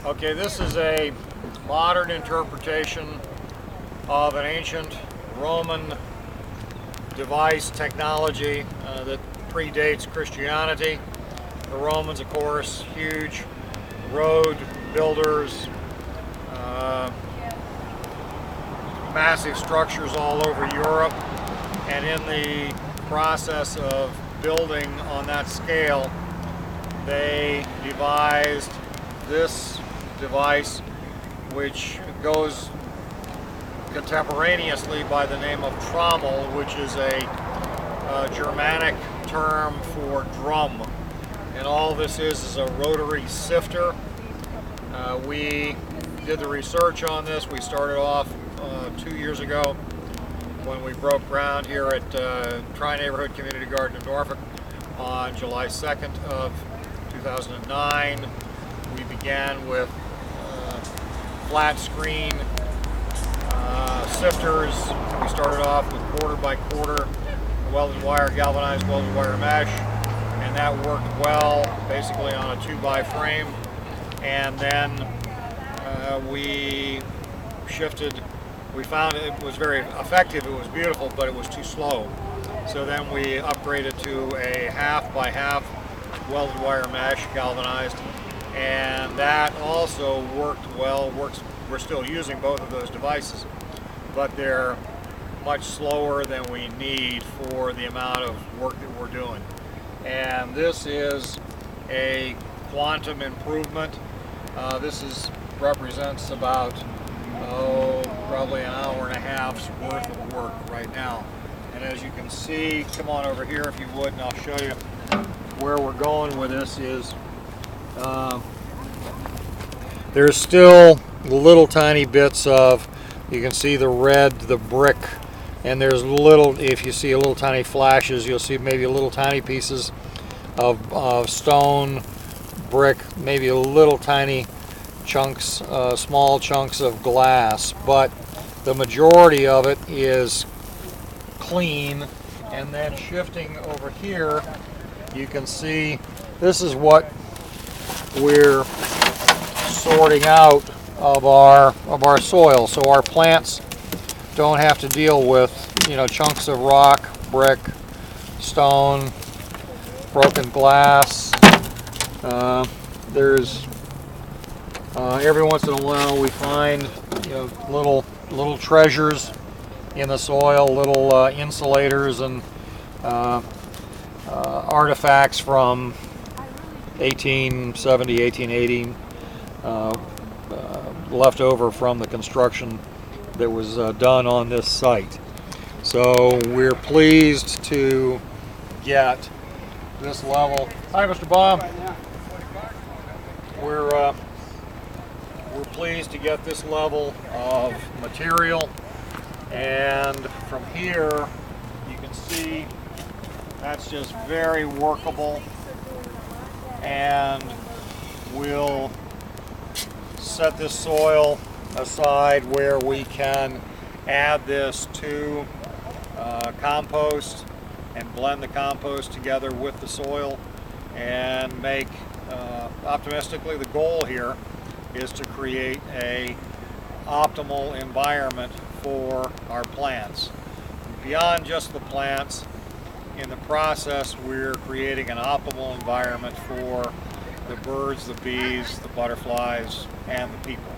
Okay, this is a modern interpretation of an ancient Roman device technology that predates Christianity. The Romans, of course, huge road builders, massive structures all over Europe, and in the process of building on that scale, they devised this device, which goes contemporaneously by the name of Trommel, which is a Germanic term for drum. And all this is a rotary sifter. We did the research on this. We started off 2 years ago when we broke ground here at Tri-Neighborhood Community Garden in Norfolk on July 2nd of 2009. We began with flat screen sifters. We started off with quarter by quarter welded wire, galvanized welded wire mesh, and that worked well, basically on a 2x frame. And then we shifted. We found it was very effective, it was beautiful, but it was too slow. So then we upgraded to a 1/2x1/2 welded wire mesh, galvanized, and that also worked well. We're still using both of those devices, but they're much slower than we need for the amount of work that we're doing. And this is a quantum improvement. This represents about probably an hour and a half's worth of work right now. And as you can see, come on over here if you would, and I'll show you where we're going with this. Is there's still little tiny bits of, you can see the red, the brick, and there's little, if you see little tiny flashes, you'll see maybe little tiny pieces of stone, brick, maybe little tiny chunks, small chunks of glass, but the majority of it is clean. And then shifting over here, you can see this is what we're sorting out of our soil, so our plants don't have to deal with, chunks of rock, brick, stone, broken glass. There's every once in a while we find little treasures in the soil, little insulators and artifacts from 1870, 1880, left over from the construction that was done on this site. So we're pleased to get this level. Hi, Mr. Bob. We're pleased to get this level of material, and from here you can see that's just very workable, and we'll set this soil aside where we can add this to compost and blend the compost together with the soil and make, optimistically, the goal here is to create a optimal environment for our plants. Beyond just the plants, in the process we're creating an optimal environment for the birds, the bees, the butterflies, and the people.